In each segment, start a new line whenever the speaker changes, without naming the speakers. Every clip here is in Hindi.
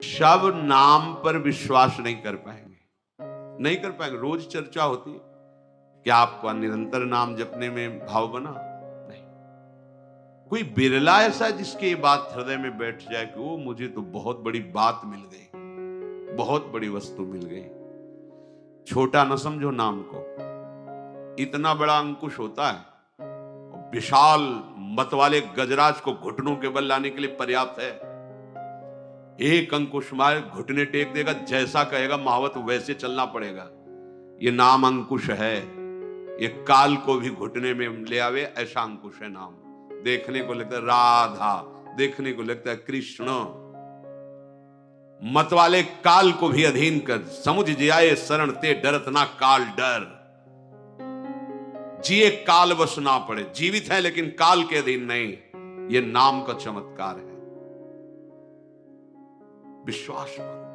सब नाम पर विश्वास नहीं कर पाएंगे, नहीं कर पाएंगे। रोज चर्चा होती है, क्या आपका निरंतर नाम जपने में भाव बना? नहीं। कोई बिरला ऐसा जिसके ये बात हृदय में बैठ जाए कि वो मुझे तो बहुत बड़ी बात मिल गई, बहुत बड़ी वस्तु मिल गई। छोटा न समझो नाम को, इतना बड़ा अंकुश होता है, विशाल मत वाले गजराज को घुटनों के बल लाने के लिए पर्याप्त है। एक अंकुश मार घुटने टेक देगा, जैसा कहेगा महावत वैसे चलना पड़ेगा। ये नाम अंकुश है, ये काल को भी घुटने में ले आवे, ऐसा अंकुश है नाम। देखने को लगता है राधा, देखने को लगता है कृष्ण, मत वाले काल को भी अधीन कर। समुझ जियाए शरण ते डरत ना काल डर, जिए काल बस ना पड़े। जीवित है लेकिन काल के अधीन नहीं, ये नाम का चमत्कार है। विश्वास मानो।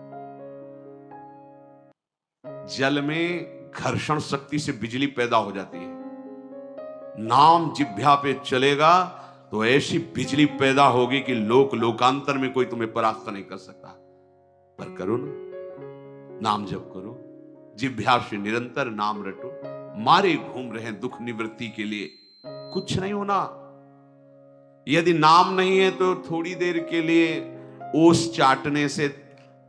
जल में घर्षण शक्ति से बिजली पैदा हो जाती है, नाम जिह्वा पे चलेगा तो ऐसी बिजली पैदा होगी कि लोकांतर में कोई तुम्हें परास्त नहीं कर सकता। पर करो ना, नाम जप करो, जिह्वा से निरंतर नाम रटो। मारे घूम रहे हैं दुख निवृत्ति के लिए, कुछ नहीं होना। यदि नाम नहीं है तो थोड़ी देर के लिए ओस चाटने से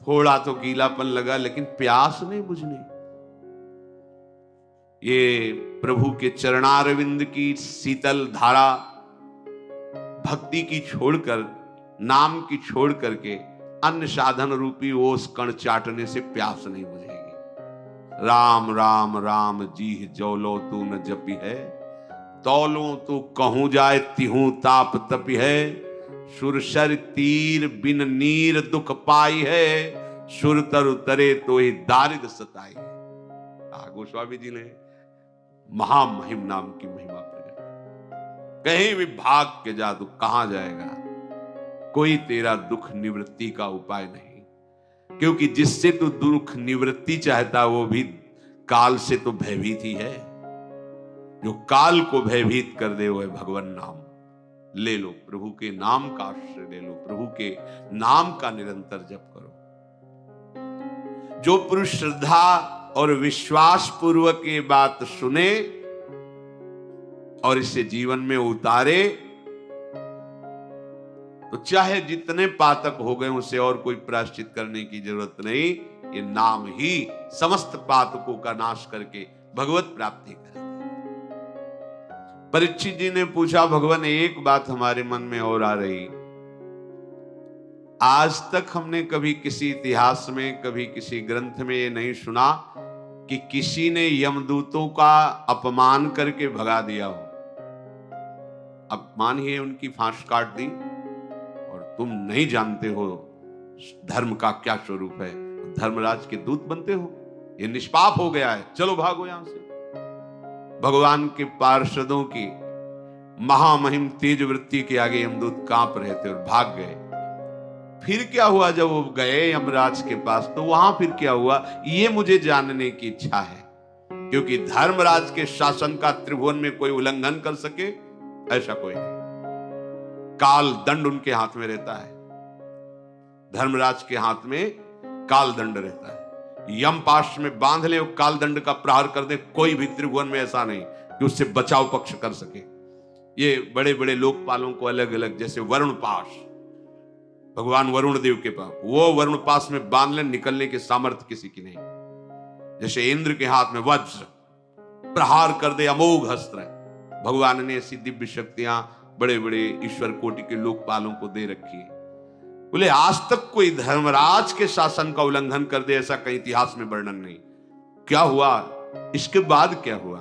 थोड़ा तो गीलापन लगा, लेकिन प्यास नहीं बुझनी। ये प्रभु के चरणारविंद की शीतल धारा भक्ति की छोड़कर, नाम की छोड़ करके अन्य साधन रूपी ओस कण चाटने से प्यास नहीं बुझेगी। राम राम राम जी जौलो तू न जपी है, तौलो तू कहूं जाए तिहूं ताप तपी है। सुरसर तीर बिन नीर दुख पाई है, सुर तर उतरे तो ही दारिद सताई। गोस्वामी जी ने महामहिम नाम की महिमा प्रकट। कहीं भी भाग के जा तो कहां जाएगा, कोई तेरा दुख निवृत्ति का उपाय नहीं, क्योंकि जिससे तू दुख निवृत्ति चाहता वो भी काल से तो भयभीत ही है। जो काल को भयभीत कर दे वो है भगवान नाम। ले लो, प्रभु के नाम का आश्रय ले लो, प्रभु के नाम का निरंतर जप करो। जो पुरुष श्रद्धा और विश्वास पूर्वक ये बात सुने और इसे जीवन में उतारे, तो चाहे जितने पातक हो गए उसे और कोई प्रायश्चित करने की जरूरत नहीं। ये नाम ही समस्त पातकों का नाश करके भगवत प्राप्ति करे। परीक्षित जी ने पूछा, भगवान एक बात हमारे मन में और आ रही, आज तक हमने कभी किसी इतिहास में, कभी किसी ग्रंथ में ये नहीं सुना कि किसी ने यमदूतों का अपमान करके भगा दिया हो। अपमान ही उनकी फांस काट दी, और तुम नहीं जानते हो धर्म का क्या स्वरूप है, धर्मराज के दूत बनते हो, ये निष्पाप हो गया है, चलो भागो यहां से। भगवान के पार्षदों की महामहिम तेज वृत्ति के आगे यमदूत कांप रहे थे और भाग गए। फिर क्या हुआ जब वो गए यमराज के पास, तो वहां फिर क्या हुआ ये मुझे जानने की इच्छा है, क्योंकि धर्मराज के शासन का त्रिभुवन में कोई उल्लंघन कर सके ऐसा कोई नहीं। काल दंड उनके हाथ में रहता है, धर्मराज के हाथ में काल दंड रहता है। यम पाश में बांध ले, काल दंड का प्रहार कर दे, कोई भी त्रिभुवन में ऐसा नहीं कि उससे बचाव पक्ष कर सके। ये बड़े बड़े लोकपालों को अलग अलग, जैसे वरुण पाश, भगवान वरुण देव के पास, वो वरुण पास में बांध ले, निकलने के सामर्थ्य किसी की नहीं। जैसे इंद्र के हाथ में वज्र, प्रहार कर दे अमोघ अस्त्र। भगवान ने ऐसी दिव्य शक्तियां बड़े बड़े ईश्वर कोटि के लोकपालों को दे रखी है। बोले आज तक कोई धर्मराज के शासन का उल्लंघन कर दे ऐसा कहीं इतिहास में वर्णन नहीं। क्या हुआ इसके बाद, क्या हुआ?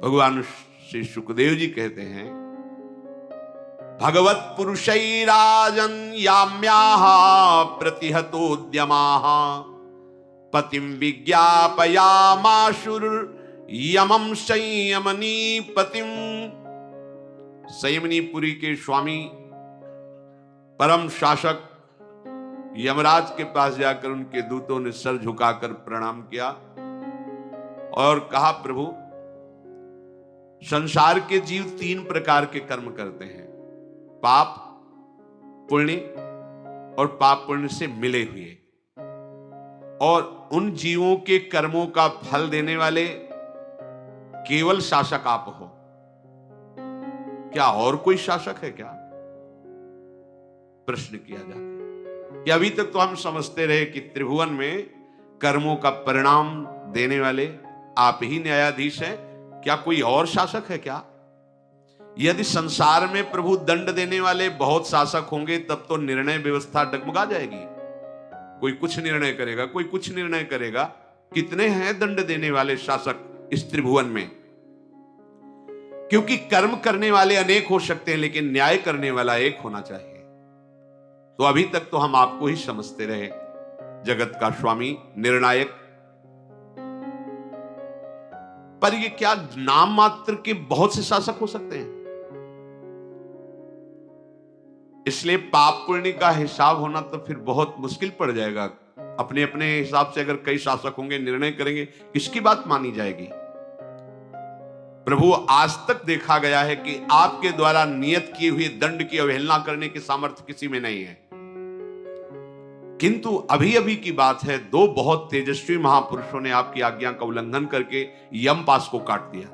भगवान श्री सुखदेव जी कहते हैं, भगवत पुरुषैराजन याम्याः प्रतिहतोद्यमाः पतिं विज्ञापयामाशुर यमं संयमनी पतिम। संयमनीपुरी के स्वामी परम शासक यमराज के पास जाकर उनके दूतों ने सर झुकाकर प्रणाम किया और कहा, प्रभु संसार के जीव 3 प्रकार के कर्म करते हैं, पाप, पुण्य और पाप पुण्य से मिले हुए, और उन जीवों के कर्मों का फल देने वाले केवल शासक आप हो। क्या और कोई शासक है क्या? प्रश्न किया जाता है कि अभी तक तो हम समझते रहे कि त्रिभुवन में कर्मों का परिणाम देने वाले आप ही न्यायाधीश हैं, क्या कोई और शासक है क्या? यदि संसार में प्रभु दंड देने वाले बहुत शासक होंगे तब तो निर्णय व्यवस्था डगमगा जाएगी। कोई कुछ निर्णय करेगा, कोई कुछ निर्णय करेगा। कितने हैं दंड देने वाले शासक इस त्रिभुवन में? क्योंकि कर्म करने वाले अनेक हो सकते हैं, लेकिन न्याय करने वाला एक होना चाहिए। तो अभी तक तो हम आपको ही समझते रहे जगत का स्वामी, निर्णायक। पर ये क्या नाम मात्र के बहुत से शासक हो सकते हैं? इसलिए पाप पुण्य का हिसाब होना तो फिर बहुत मुश्किल पड़ जाएगा। अपने अपने हिसाब से अगर कई शासक होंगे, निर्णय करेंगे, किसकी बात मानी जाएगी? प्रभु, आज तक देखा गया है कि आपके द्वारा नियत किए हुए दंड की अवहेलना करने की सामर्थ्य किसी में नहीं है। किंतु अभी अभी की बात है, दो बहुत तेजस्वी महापुरुषों ने आपकी आज्ञा का उल्लंघन करके यमपास को काट दिया।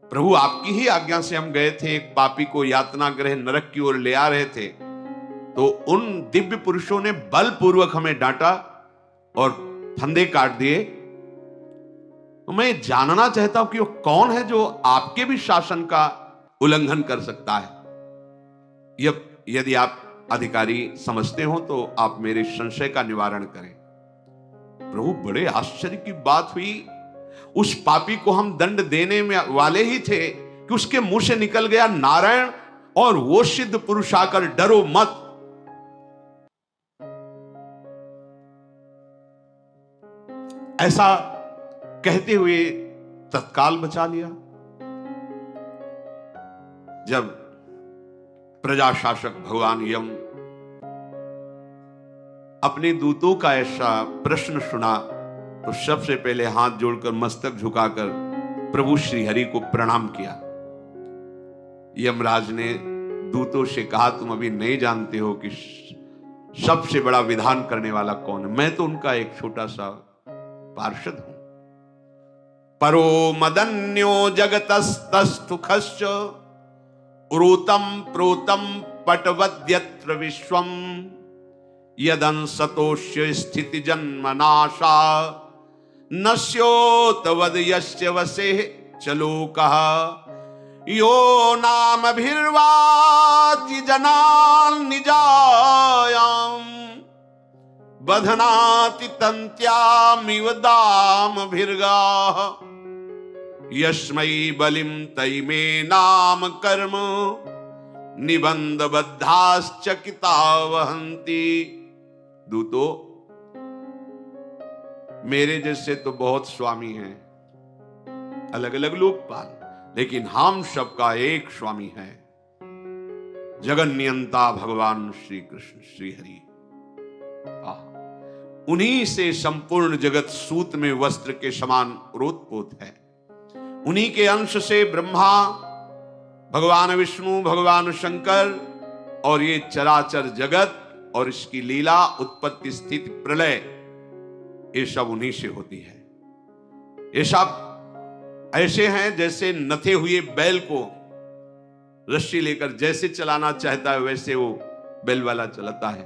प्रभु, आपकी ही आज्ञा से हम गए थे, एक पापी को यातना गृह नरक की ओर ले आ रहे थे, तो उन दिव्य पुरुषों ने बलपूर्वक हमें डांटा और फंदे काट दिए। तो मैं जानना चाहता हूं कि वो कौन है जो आपके भी शासन का उल्लंघन कर सकता है। यदि आप अधिकारी समझते हो तो आप मेरे संशय का निवारण करें। प्रभु, बड़े आश्चर्य की बात हुई, उस पापी को हम दंड देने में वाले ही थे कि उसके मुंह से निकल गया नारायण, और वो सिद्ध पुरुष आकर डरो मत। ऐसा कहते हुए तत्काल बचा लिया। जब प्रजा शासक भगवान यम अपने दूतों का ऐसा प्रश्न सुना तो सबसे पहले हाथ जोड़कर मस्तक झुकाकर प्रभु श्री हरि को प्रणाम किया। यमराज ने दूतों से कहा, तुम अभी नहीं जानते हो कि सबसे बड़ा विधान करने वाला कौन है। मैं तो उनका एक छोटा सा पार्षद हूं। परो मदन्यो जगतस्तस्थुखश्च उरूतम प्रोतम पटवद्यत्र विश्वम यदंसतोष्य स्थिति जन्मनाशा नश्योतवद यस्य वसे चलोकः यो नामभिर्वाति जनान् निजायाम् बधनाति तन्त्यामिव दामभिर्गाः यस्मै बलिं तैमे नाम कर्म निबंधबद्धाश्चकिता वहन्ति। दूतो, मेरे जैसे तो बहुत स्वामी हैं, अलग अलग लोकपाल, लेकिन हम सबका एक स्वामी है, जगन नियंता भगवान श्री कृष्ण श्री हरि। उन्हीं से संपूर्ण जगत सूत में वस्त्र के समान रोतपोत है। उन्हीं के अंश से ब्रह्मा, भगवान विष्णु, भगवान शंकर और ये चराचर जगत और इसकी लीला, उत्पत्ति, स्थिति, प्रलय, ये सब उन्हीं से होती है। ये सब ऐसे हैं जैसे नथे हुए बैल को रस्सी लेकर जैसे चलाना चाहता है वैसे वो बैल वाला चलाता है।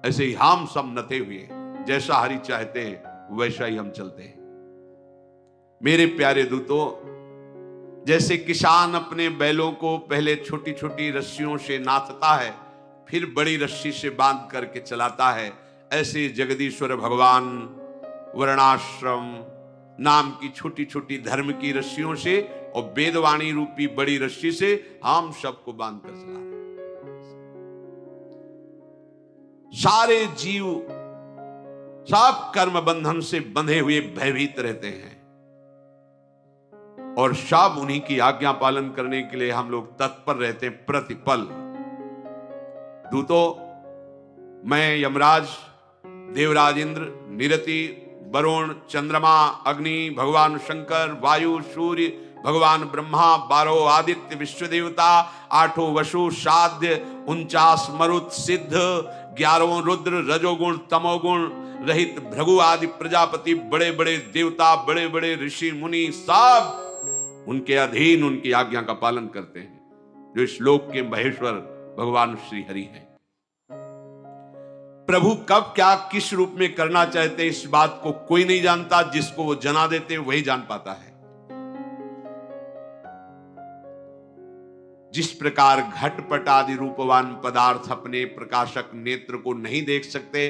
ऐसे ही हम सब नथे हुए, जैसा हरि चाहते हैं वैसा ही हम चलते हैं। मेरे प्यारे दूतों, जैसे किसान अपने बैलों को पहले छोटी छोटी रस्सियों से नाथता है, फिर बड़ी रस्सी से बांध करके चलाता है, ऐसे जगदीश्वर भगवान वर्णाश्रम नाम की छोटी छोटी धर्म की रस्सियों से और वेदवाणी रूपी बड़ी रस्सी से हम सबको बांध कर चला रहे हैं। सारे जीव सब कर्म बंधन से बंधे हुए भयभीत रहते हैं और सब उन्हीं की आज्ञा पालन करने के लिए हम लोग तत्पर रहते हैं प्रतिपल। दूतों, मैं यमराज, देवराज इंद्र, निरति, वरुण, चंद्रमा, अग्नि, भगवान शंकर, वायु, सूर्य, भगवान ब्रह्मा, 12 आदित्य विश्व देवता, 8 वसु साध्य, 49 मरुत सिद्ध, 11 रुद्र, रजोगुण तमोगुण रहित भृगु आदि प्रजापति, बड़े बड़े देवता, बड़े बड़े ऋषि मुनि, सब उनके अधीन उनकी आज्ञा का पालन करते हैं। जो इस लोक के महेश्वर भगवान श्री हरि हैं। प्रभु कब क्या किस रूप में करना चाहते इस बात को कोई नहीं जानता, जिसको वो जना देते वही जान पाता है। जिस प्रकार घटपट आदि रूपवान पदार्थ अपने प्रकाशक नेत्र को नहीं देख सकते,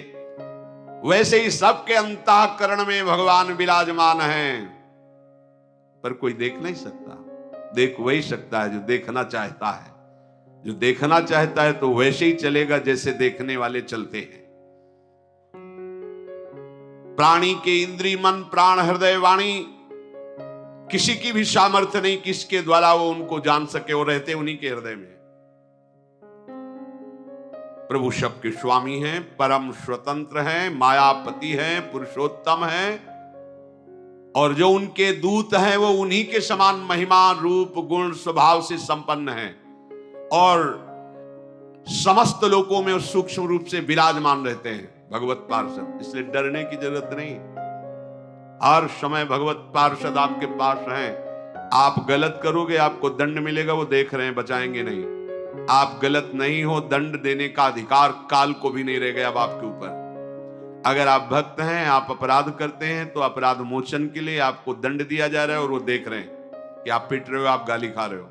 वैसे ही सबके अंतःकरण में भगवान विराजमान हैं, पर कोई देख नहीं सकता। देख वही सकता है जो देखना चाहता है। जो देखना चाहता है तो वैसे ही चलेगा जैसे देखने वाले चलते हैं। प्राणी के इंद्रिय, मन, प्राण, हृदय, वाणी, किसी की भी सामर्थ्य नहीं किसके द्वारा वो उनको जान सके, और रहते उन्हीं के हृदय में। प्रभु सबके स्वामी हैं, परम स्वतंत्र हैं, मायापति हैं, पुरुषोत्तम हैं, और जो उनके दूत हैं वो उन्हीं के समान महिमा, रूप, गुण, स्वभाव से संपन्न हैं, और समस्त लोकों में सूक्ष्म रूप से विराजमान रहते हैं भगवत पार्षद। इसलिए डरने की जरूरत नहीं। हर समय भगवत पार्षद आपके पास हैं। आप गलत करोगे आपको दंड मिलेगा, वो देख रहे हैं, बचाएंगे नहीं। आप गलत नहीं हो, दंड देने का अधिकार काल को भी नहीं रह गया अब आपके ऊपर। अगर आप भक्त हैं, आप अपराध करते हैं, तो अपराध मोचन के लिए आपको दंड दिया जा रहा है, और वो देख रहे हैं कि आप पिट रहे हो, आप गाली खा रहे हो,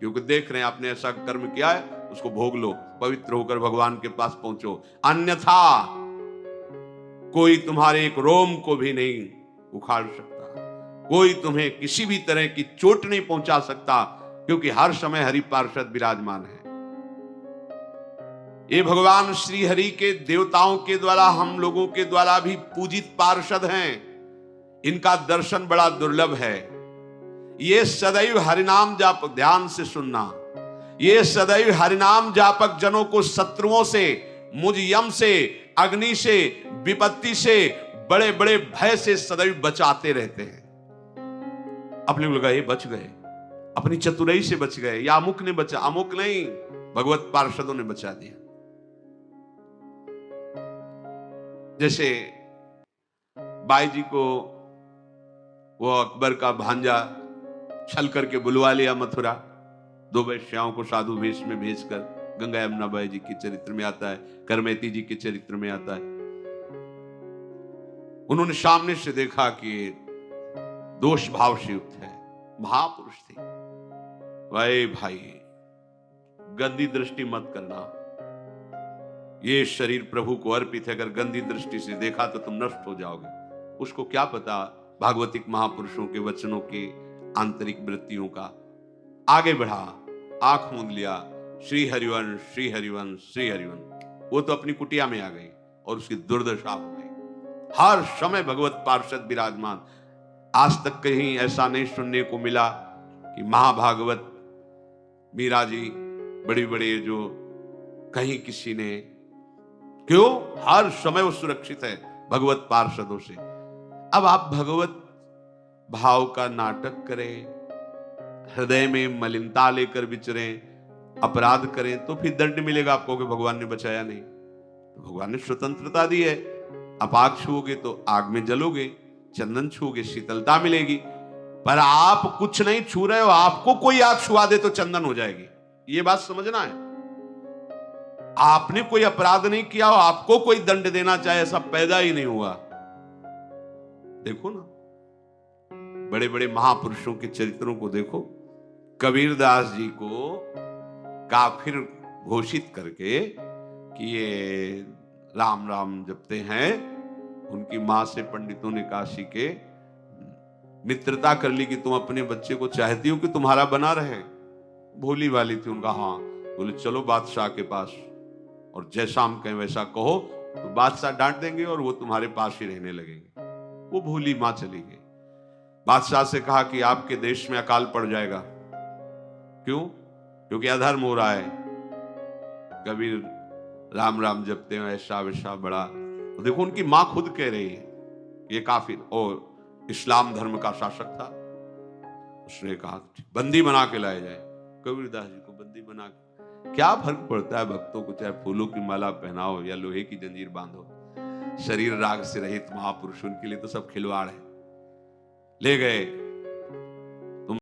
क्योंकि देख रहे हैं आपने ऐसा कर्म किया है, उसको भोग लो, पवित्र होकर भगवान के पास पहुंचो। अन्यथा कोई तुम्हारे एक रोम को भी नहीं उखाड़ सकता, कोई तुम्हें किसी भी तरह की चोट नहीं पहुंचा सकता, क्योंकि हर समय हरि पार्षद विराजमान है। ये भगवान श्री हरि के देवताओं के द्वारा, हम लोगों के द्वारा भी पूजित पार्षद हैं। इनका दर्शन बड़ा दुर्लभ है। ये सदैव हरिनाम जाप, ध्यान से सुनना, ये सदैव हरिनाम जापक जनों को शत्रुओं से, मुझ यम से, अग्नि से, विपत्ति से, बड़े बड़े भय से सदैव बचाते रहते हैं। अपने को लगा ये बच गए, अपनी चतुराई से बच गए, या अमुक ने बचा, अमुक नहीं, भगवत पार्षदों ने बचा दिया। जैसे बाई जी को वो अकबर का भांजा छल करके बुलवा लिया मथुरा, 2 वैश्याओं को साधु वेश में भेजकर। गंगा यमुना बाई जी के चरित्र में आता है, करमेती जी के चरित्र में आता है। उन्होंने सामने से देखा कि दोष भाव से युक्त है, महापुरुष थी। भाई गंदी दृष्टि मत करना, ये शरीर प्रभु को अर्पित है, अगर गंदी दृष्टि से देखा तो तुम नष्ट हो जाओगे। उसको क्या पता भागवतिक महापुरुषों के वचनों के आंतरिक वृत्तियों का। आगे बढ़ा, आंख मूंद लिया, श्री हरिवंश, श्री हरिवंश, श्री हरिवंश। वो तो अपनी कुटिया में आ गई और उसकी दुर्दशा हो गई। हर समय भगवत पार्षद विराजमान। आज तक कहीं ऐसा नहीं सुनने को मिला कि महाभागवत मीरा जी, बड़ी बड़े जो, कहीं किसी ने, क्यों? हर समय वो सुरक्षित है भगवत पार्षदों से। अब आप भगवत भाव का नाटक करें, हृदय में मलिनता लेकर विचरें, अपराध करें, तो फिर दंड मिलेगा आपको कि भगवान ने बचाया नहीं। तो भगवान ने स्वतंत्रता दी है। आप आग छूओगे तो आग में जलोगे, चंदन छूओगे शीतलता मिलेगी, पर आप कुछ नहीं छू रहे हो, आपको कोई आग छुआ दे तो चंदन हो जाएगी। ये बात समझना है। आपने कोई अपराध नहीं किया हो, आपको कोई दंड देना चाहे, ऐसा पैदा ही नहीं हुआ। देखो ना, बड़े बड़े महापुरुषों के चरित्रों को देखो। कबीरदास जी को काफिर घोषित करके कि ये राम राम जपते हैं, उनकी मां से पंडितों ने काशी के मित्रता कर ली कि तुम अपने बच्चे को चाहती हो कि तुम्हारा बना रहे। भोली वाली थी, उनका हाँ। बोले चलो बादशाह के पास, और जैसा हम कहें वैसा कहो तो बादशाह डांट देंगे और वो तुम्हारे पास ही रहने लगेंगे। वो भोली मां चली गई। बादशाह से कहा कि आपके देश में अकाल पड़ जाएगा। क्यों? क्योंकि अधर्म हो रहा है। कबीर राम राम जपते हैं, ऐसा वैसा बड़ा। तो देखो, उनकी मां खुद कह रही है ये काफिर और इस्लाम धर्म का शासक था, उसने कहा बंदी बना के लाए जाए। कबीरदास जी को बंदी बना के, क्या फर्क पड़ता है भक्तों को, चाहे फूलों की माला पहनाओ या लोहे की जंजीर बांधो, शरीर राग से रहित महापुरुष, उनके लिए तो सब खिलवाड़ है। ले गए